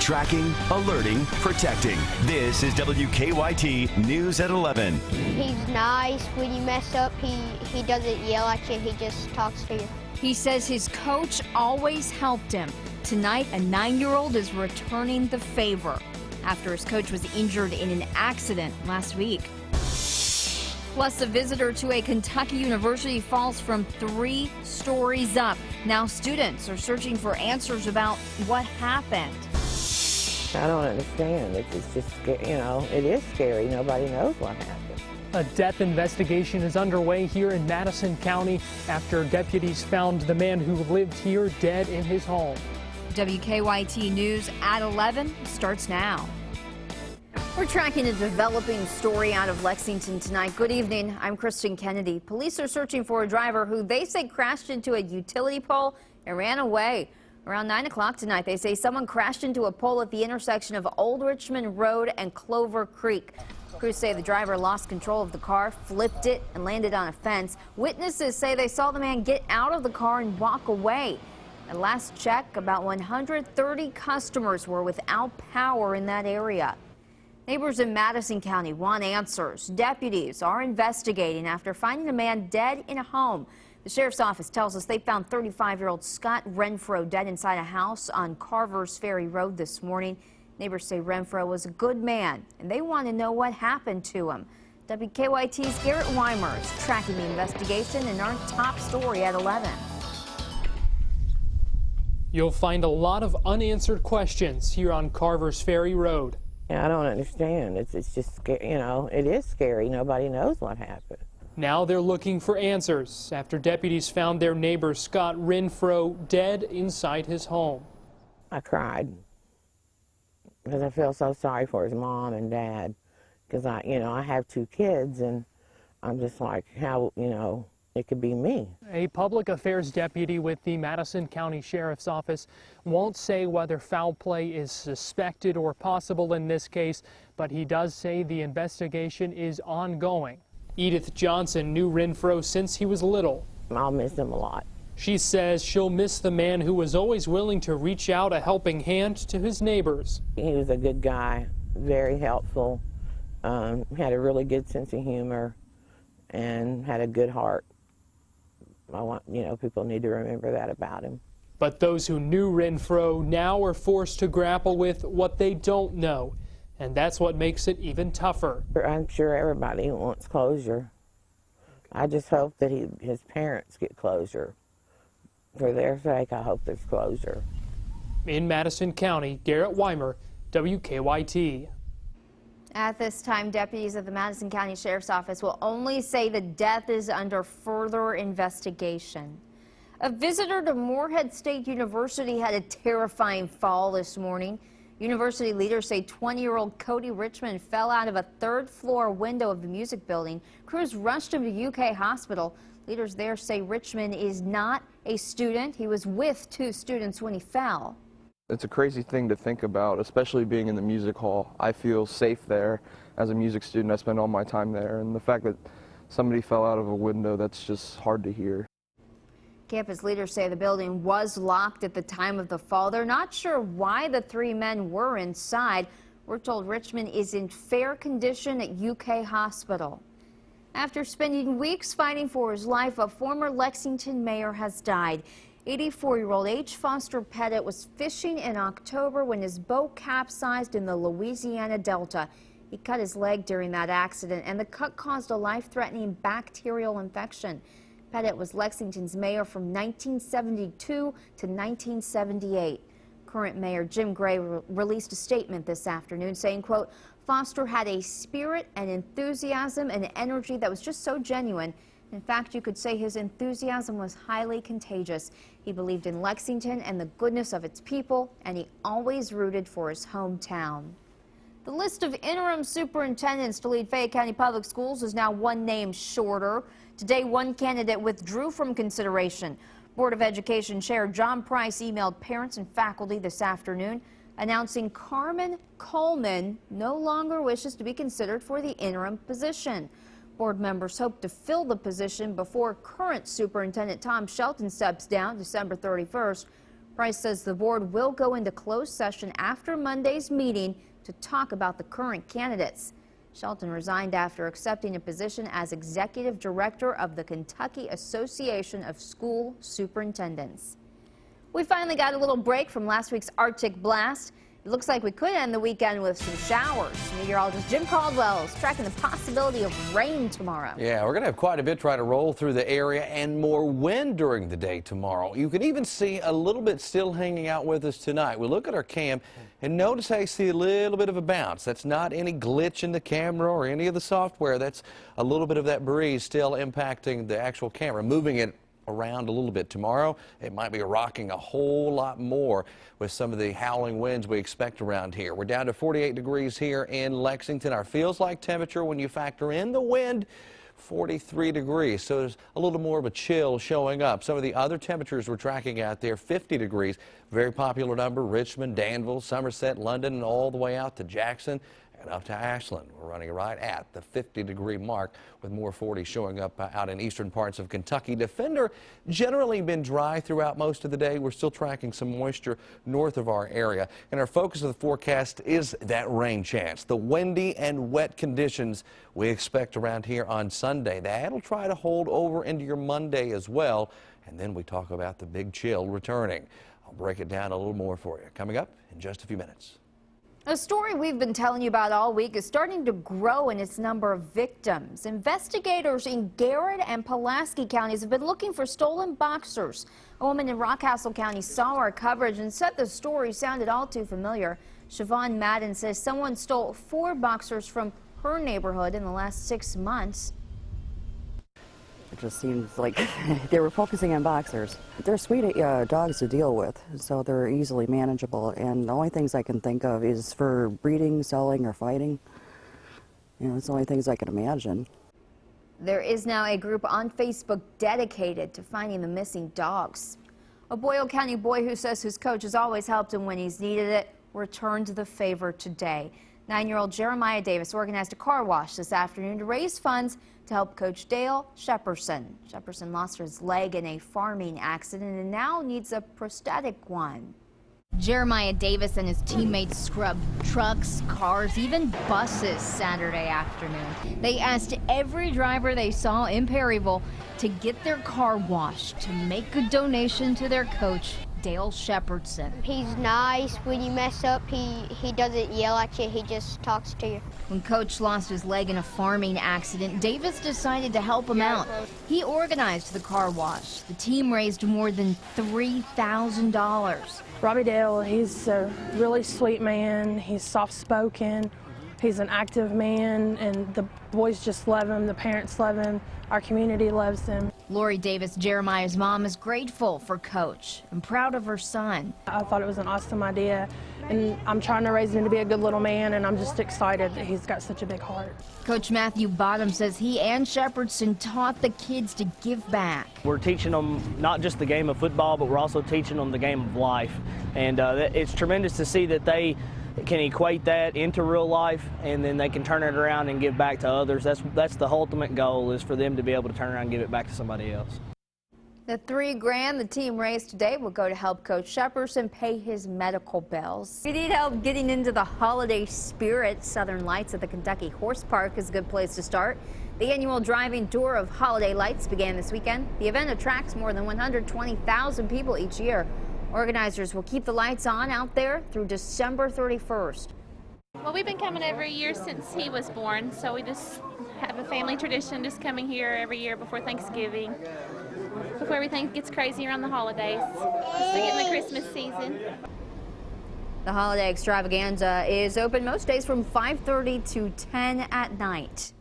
Tracking, alerting, protecting. This is WKYT News at 11. He's nice. When you mess up, he doesn't yell at you. He just talks to you. He says his coach always helped him. Tonight, a 9-year-old is returning the favor after his coach was injured in an accident last week. Plus, a visitor to a Kentucky university falls from 3 stories up. Now students are searching for answers about what happened. I don't understand. It's just, you know, it is scary. Nobody knows what happened. A death investigation is underway here in Madison County after deputies found the man who lived here dead in his home. WKYT News at 11 starts now. We're tracking a developing story out of Lexington tonight. Good evening. I'm Kristen Kennedy. Police are searching for a driver who they say crashed into a utility pole and ran away. Around 9 o'clock tonight, they say someone crashed into a pole at the intersection of Old Richmond Road and Clover Creek. Crews say the driver lost control of the car, flipped it, and landed on a fence. Witnesses say they saw the man get out of the car and walk away. At last check, about 130 customers were without power in that area. Neighbors in Madison County want answers. Deputies are investigating after finding a man dead in a home. The sheriff's office tells us they found 35-year-old Scott Renfro dead inside a house on Carver's Ferry Road this morning. Neighbors say Renfro was a good man, and they want to know what happened to him. WKYT's Garrett Weimer is tracking the investigation in our top story at 11. You'll find a lot of unanswered questions here on Carver's Ferry Road. I don't understand. It's just, you know, it is scary. Nobody knows what happened. Now they're looking for answers after deputies found their neighbor Scott Renfro dead inside his home. I cried because I feel so sorry for his mom and dad, because I have 2 kids, and I'm just like, how, it could be me. A public affairs deputy with the Madison County Sheriff's Office won't say whether foul play is suspected or possible in this case, but he does say the investigation is ongoing. Edith Johnson knew Renfro since he was little. I'll miss him a lot. She says she'll miss the man who was always willing to reach out a helping hand to his neighbors. He was a good guy, very helpful, had a really good sense of humor, and had a good heart. People need to remember that about him. But those who knew Renfro now are forced to grapple with what they don't know, and that's what makes it even tougher. I'm sure everybody wants closure. I just hope that his parents get closure. For their sake, I hope there's closure. In Madison County, Garrett Weimer, WKYT. At this time, deputies of the Madison County Sheriff's Office will only say the death is under further investigation. A visitor to Morehead State University had a terrifying fall this morning. University leaders say 20-year-old Cody Richmond fell out of a 3rd-floor window of the music building. Crews rushed him to UK Hospital. Leaders there say Richmond is not a student. He was with 2 students when he fell. It's a crazy thing to think about, especially being in the music hall. I feel safe there. As a music student, I spend all my time there, and the fact that somebody fell out of a window, that's just hard to hear. Campus leaders say the building was locked at the time of the fall. They're not sure why the 3 men were inside. We're told Richmond is in fair condition at UK Hospital. After spending weeks fighting for his life, a former Lexington mayor has died. 84-year-old H. Foster Pettit was fishing in October when his boat capsized in the Louisiana Delta. He cut his leg during that accident, and the cut caused a life-threatening bacterial infection. Pettit was Lexington's mayor from 1972 to 1978. Current Mayor Jim Gray released a statement this afternoon saying, quote, Foster had a spirit and enthusiasm and energy that was just so genuine. In fact, you could say his enthusiasm was highly contagious. He believed in Lexington and the goodness of its people, and he always rooted for his hometown. The list of interim superintendents to lead Fayette County Public Schools is now 1 name shorter. Today, 1 candidate withdrew from consideration. Board of Education Chair John Price emailed parents and faculty this afternoon announcing Carmen Coleman no longer wishes to be considered for the interim position. Board members hope to fill the position before current Superintendent Tom Shelton steps down December 31st. Price says the board will go into closed session after Monday's meeting to talk about the current candidates. Shelton resigned after accepting a position as executive director of the Kentucky Association of School Superintendents. We finally got a little break from last week's Arctic blast. It looks like we could end the weekend with some showers. Meteorologist Jim Caldwell is tracking the possibility of rain tomorrow. Yeah, we're going to have quite a bit try to roll through the area and more wind during the day tomorrow. You can even see a little bit still hanging out with us tonight. We look at our cam and notice how you see a little bit of a bounce. That's not any glitch in the camera or any of the software. That's a little bit of that breeze still impacting the actual camera, moving it around a little bit. Tomorrow it might be rocking a whole lot more with some of the howling winds we expect around here. We're down to 48 degrees here in Lexington. Our feels like temperature, when you factor in the wind, 43 degrees, so there's a little more of a chill showing up. Some of the other temperatures we're tracking out there, 50 degrees, very popular number, Richmond, Danville, Somerset, London, and all the way out to Jackson and up to Ashland. We're running right at the 50-degree mark with more 40s showing up out in eastern parts of Kentucky. Defender generally been dry throughout most of the day. We're still tracking some moisture north of our area. And our focus of the forecast is that rain chance. The windy and wet conditions we expect around here on Sunday. That'll try to hold over into your Monday as well. And then we talk about the big chill returning. I'll break it down a little more for you coming up in just a few minutes. A story we've been telling you about all week is starting to grow in its number of victims. Investigators in Garrett and Pulaski counties have been looking for stolen boxers. A woman in Rockcastle County saw our coverage and said the story sounded all too familiar. Siobhan Madden says someone stole 4 boxers from her neighborhood in the last 6 months. It just seems like they were focusing on boxers. They're sweet dogs to deal with, so they're easily manageable. And the only things I can think of is for breeding, selling, or fighting. You know, it's the only things I can imagine. There is now a group on Facebook dedicated to finding the missing dogs. A Boyle County boy who says his coach has always helped him when he's needed it returned the favor today. 9-year-old Jeremiah Davis organized a car wash this afternoon to raise funds to help Coach Dale Shepperson. Shepperson lost his leg in a farming accident and now needs a prosthetic one. Jeremiah Davis and his teammates scrubbed trucks, cars, even buses Saturday afternoon. They asked every driver they saw in Perryville to get their car washed to make a donation to their coach, Dale Shepperson. He's nice. When you mess up, he doesn't yell at you. He just talks to you. When Coach lost his leg in a farming accident, Davis decided to help him out. He organized the car wash. The team raised more than $3,000. Robbie Dale, he's a really sweet man. He's soft-spoken. He's an active man, and the boys just love him. The parents love him. Our community loves him. Lori Davis, Jeremiah's mom, is grateful for Coach and proud of her son. I thought it was an awesome idea, and I'm trying to raise him to be a good little man, and I'm just excited that he's got such a big heart. Coach Matthew Bottom says he and Shepperson taught the kids to give back. We're teaching them not just the game of football, but we're also teaching them the game of life. And it's tremendous to see that they can equate that into real life, and then they can turn it around and give back to others. That's the ultimate goal, is for them to be able to turn around and give it back to somebody else. The $3,000 the team raised today will go to help Coach Shepperson pay his medical bills. If you need help getting into the holiday spirit, Southern Lights at the Kentucky Horse Park is a good place to start. The annual driving tour of Holiday Lights began this weekend. The event attracts more than 120,000 people each year. Organizers will keep the lights on out there through December 31st. Well, we've been coming every year since he was born, so we just have a family tradition, just coming here every year before Thanksgiving, before everything gets crazy around the holidays, just to get in the Christmas season. The holiday extravaganza is open most days from 5:30 to 10 at night.